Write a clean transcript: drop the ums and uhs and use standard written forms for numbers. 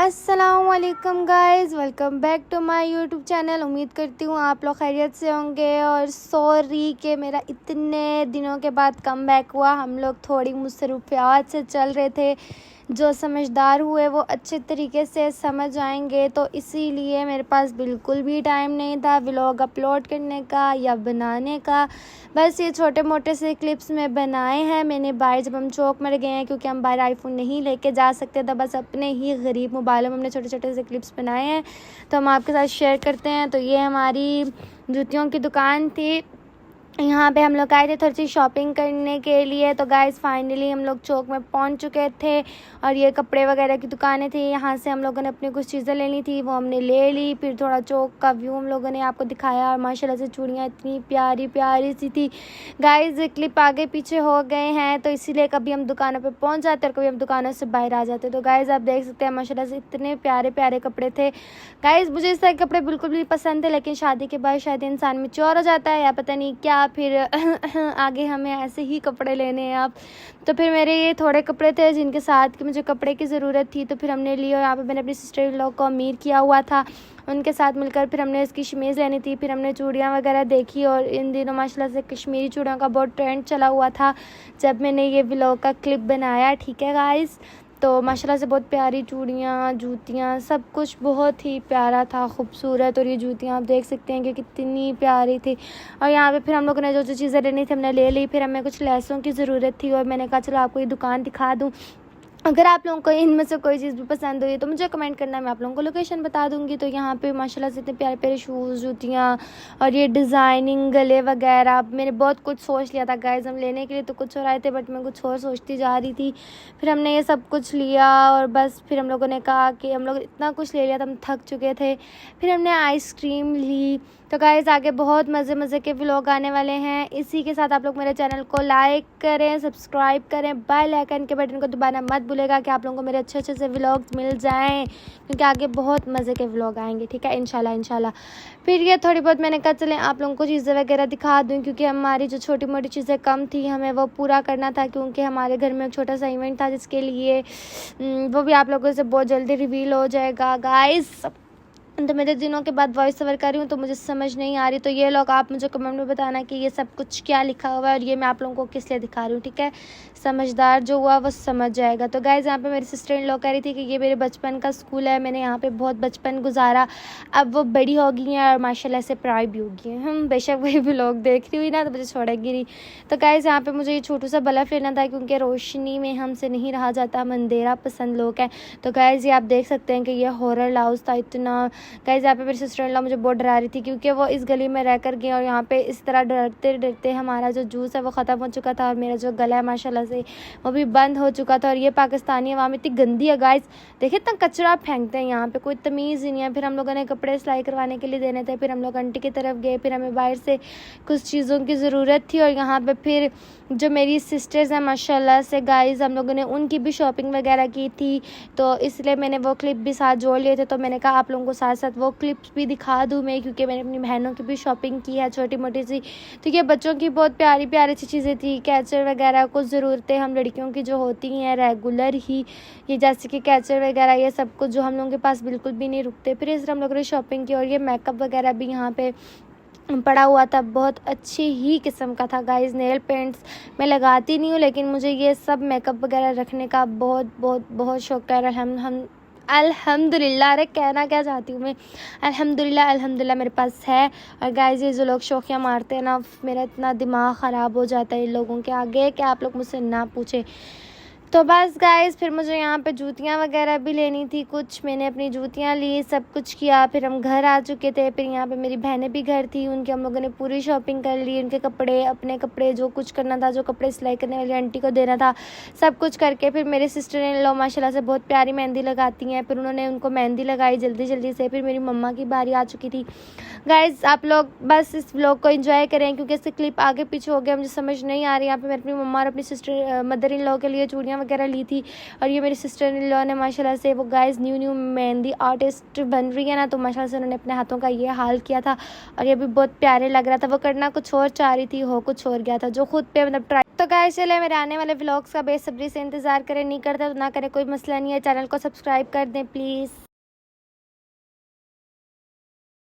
अस्सलामुअलैकुम guys, welcome back to my YouTube channel. उम्मीद करती हूँ आप लोग खैरियत से होंगे और सॉरी कि मेरा इतने दिनों के बाद कम बैक हुआ। हम लोग थोड़ी मुसरूफियात से चल रहे थे। जो समझदार हुए वो अच्छे तरीके से समझ आएंगे, तो इसीलिए मेरे पास बिल्कुल भी टाइम नहीं था व्लॉग अपलोड करने का या बनाने का। बस ये छोटे मोटे से क्लिप्स में बनाए हैं मैंने बाहर, जब हम चौक में गए हैं क्योंकि हम बाहर आईफोन नहीं लेके जा सकते, तो बस अपने ही गरीब मोबाइलों में हमने छोटे छोटे से क्लिप्स बनाए हैं, तो हम आपके साथ शेयर करते हैं। तो ये हमारी जूतियों की दुकान थी, यहाँ पे हम लोग आए थे थोड़ी सी शॉपिंग करने के लिए। तो गाइस फाइनली हम लोग चौक में पहुँच चुके थे और ये कपड़े वगैरह की दुकानें थी। यहाँ से हम लोगों ने अपनी कुछ चीज़ें लेनी थी, वो हमने ले ली। फिर थोड़ा चौक का व्यू हम लोगों ने आपको दिखाया और माशाल्लाह से चूड़ियाँ इतनी प्यारी प्यारी सी थी। गाइस क्लिप आगे पीछे हो गए हैं, तो इसीलिए कभी हम दुकानों पर पहुँच जाते और कभी हम दुकानों से बाहर आ जाते। तो गाइस आप देख सकते हैं माशाल्लाह से इतने प्यारे प्यारे कपड़े थे। गाइस मुझे इस तरह के कपड़े बिल्कुल भी पसंद थे, लेकिन शादी के बाद शायद इंसान मैच्योर हो जाता है या पता नहीं क्या, फिर आगे हमें ऐसे ही कपड़े लेने हैं आप। तो फिर मेरे ये थोड़े कपड़े थे जिनके साथ कि मुझे कपड़े की ज़रूरत थी, तो फिर हमने लिए। और यहाँ पे मैंने अपनी सिस्टर इन लॉ को अमीर किया हुआ था, उनके साथ मिलकर फिर हमने इसकी शमीज़ लेनी थी। फिर हमने चूड़ियाँ वगैरह देखी और इन दिनों माशाल्लाह से कश्मीरी चूड़ियों का बहुत ट्रेंड चला हुआ था जब मैंने ये व्लॉग का क्लिप बनाया। ठीक है गाइस, तो माशाल्लाह से बहुत प्यारी चूड़ियाँ, जूतियाँ, सब कुछ बहुत ही प्यारा था, खूबसूरत। और ये जूतियाँ आप देख सकते हैं कि कितनी प्यारी थी। और यहाँ पे फिर हम लोगों ने जो जो चीज़ें लेनी थी हमने ले ली। फिर हमें कुछ लहसुन की ज़रूरत थी और मैंने कहा चलो आपको ये दुकान दिखा दूँ। अगर आप लोगों को इनमें से कोई चीज़ भी पसंद हुई तो मुझे कमेंट करना, मैं आप लोगों को लोकेशन बता दूंगी। तो यहाँ पे माशाल्लाह से इतने प्यारे प्यारे शूज़, जूतियाँ और ये डिज़ाइनिंग गले वगैरह, मैंने बहुत कुछ सोच लिया था गाइस। हम लेने के लिए तो कुछ और आए थे बट मैं कुछ और सोचती जा रही थी। फिर हमने ये सब कुछ लिया और बस फिर हम लोगों ने कहा कि हम लोग इतना कुछ ले लिया था, हम थक चुके थे। फिर हमने आइसक्रीम ली। तो गाइस आगे बहुत मज़े मज़े के व्लॉग आने वाले हैं। इसी के साथ आप लोग मेरे चैनल को लाइक करें, सब्सक्राइब करें, बेल आइकन के बटन को दबाना मत भूलेगा कि आप लोगों को मेरे अच्छे अच्छे से व्लॉग्स मिल जाएं, क्योंकि आगे बहुत मज़े के व्लॉग आएंगे। ठीक है, इंशाल्लाह। फिर ये थोड़ी बहुत मैंने कहा चलें आप लोगों को चीज़ें वगैरह दिखा दूँ, क्योंकि हमारी जो छोटी मोटी चीज़ें कम थी हमें वो पूरा करना था, क्योंकि हमारे घर में एक छोटा सा इवेंट था जिसके लिए वो भी आप लोगों से बहुत जल्दी रिवील हो जाएगा गाइस। तो मेरे दिनों के बाद वॉइस ओवर कर रही हूँ तो मुझे समझ नहीं आ रही, तो ये लोग आप मुझे कमेंट में बताना कि ये सब कुछ क्या लिखा हुआ है और ये मैं आप लोगों को किस लिए दिखा रही हूँ। ठीक है, समझदार जो हुआ वो समझ जाएगा। तो गाइज़ यहाँ पे मेरी सिस्टर इन लॉ कह रही थी कि ये मेरे बचपन का स्कूल है, मैंने यहाँ पे बहुत बचपन गुजारा, अब वो बड़ी हो गई हैं और माशाल्लाह से प्राइड भी हो गई हैं। हम बेशक वही भी लोग देख रही हुई ना तो मुझे छोड़ेगी नहीं। तो गाइज़ यहाँ पे मुझे ये छोटू सा बल्ब लेना था, क्योंकि रोशनी में हमसे नहीं रहा जाता, हम अंधेरा पसंद लोग हैं। तो गाइज़ ये आप देख सकते हैं कि ये हॉरर हाउस था इतना। गाइज़ यहाँ पे मेरी सिस्टर इन लॉ मुझे बहुत डरा रही थी, क्योंकि वो इस गली में रह कर गई और यहाँ पे इस तरह डरते डरते हमारा जो जूस है वो ख़त्म हो चुका था और मेरा जो गला है माशाल्लाह से वो भी बंद हो चुका था। और ये पाकिस्तानी अवाम इतनी गंदी है गाइस, देखिए इतना कचरा फेंकते हैं, यहाँ पे कोई तमीज़ ही नहीं है। फिर हम लोगों ने कपड़े सिलाई करवाने के लिए देने थे, फिर हम लोग आंटी की तरफ गए, फिर हमें बाहर से कुछ चीज़ों की ज़रूरत थी। और यहाँ पर फिर जो मेरी सिस्टर्स हैं माशाल्लाह से गाइस, हम लोगों ने उनकी भी शॉपिंग वगैरह की थी, तो इसलिए मैंने वो क्लिप भी साथ जोड़ लिए थे। तो मैंने कहा आप लोगों को साथ साथ वो क्लिप्स भी दिखा दूँ मैं, क्योंकि मैंने अपनी बहनों की भी शॉपिंग की है छोटी मोटी सी। तो ये बच्चों की बहुत प्यारी प्यारी सी चीज़ें थी, कैचर वगैरह, कुछ ज़रूरतें हम लड़कियों की जो होती हैं रेगुलर ही, ये जैसे कि कैचर वगैरह, ये सब कुछ जो हम लोगों के पास बिल्कुल भी नहीं रुकते। फिर इस तरह हम लोगों ने शॉपिंग की और ये मेकअप वगैरह भी यहाँ पे पड़ा हुआ था, बहुत अच्छी ही किस्म का था गाइस। नेल पेंट्स मैं लगाती नहीं हूँ, लेकिन मुझे ये सब मेकअप वगैरह रखने का बहुत बहुत बहुत शौक है। हम अल्हम्दुलिल्लाह, अरे कहना क्या चाहती हूँ मैं, अल्हम्दुलिल्लाह मेरे पास है। और गाइस ये जो लोग शौकिया मारते हैं ना, मेरा इतना दिमाग ख़राब हो जाता है इन लोगों के आगे कि आप लोग मुझसे ना पूछे। तो बस गाइस फिर मुझे यहाँ पे जूतियाँ वगैरह भी लेनी थी कुछ, मैंने अपनी जूतियाँ ली, सब कुछ किया। फिर हम घर आ चुके थे, फिर यहाँ पे मेरी बहनें भी घर थी, उनकी हम लोगों ने पूरी शॉपिंग कर ली, उनके कपड़े, अपने कपड़े, जो कुछ करना था, जो कपड़े सिलाई करने वाली आंटी को देना था, सब कुछ करके फिर मेरी सिस्टर इन लॉ माशाल्लाह से बहुत प्यारी मेहंदी लगाती हैं, फिर उन्होंने उनको मेहंदी लगाई जल्दी जल्दी से। फिर मेरी मम्मा की बारी आ चुकी थी। गाइज़ आप लोग बस इस व्लॉग को एंजॉय करें, क्योंकि इससे क्लिप आगे पीछे हो गया, मुझे समझ नहीं आ रही। यहाँ पे मैं अपनी मम्मा और अपनी सिस्टर मदर इन लॉ के लिए चूड़ियाँ वगैरह ली थी। और ये मेरी सिस्टर इन लॉ ने माशाल्लाह से, वो गाइज़ न्यू मेहंदी आर्टिस्ट बन रही है ना, तो माशाल्लाह से उन्होंने अपने हाथों का ये हाल किया था और ये भी बहुत प्यारे लग रहा था। वो करना कुछ और चाह रही थी, हो कुछ और गया था, जो खुद पे मतलब ट्राई तो गाइस चले मेरे आने वाले व्लॉग्स का बेसब्री से इंतज़ार करें, नहीं करते तो ना करें, कोई मसला नहीं है। चैनल को सब्सक्राइब कर दें प्लीज़।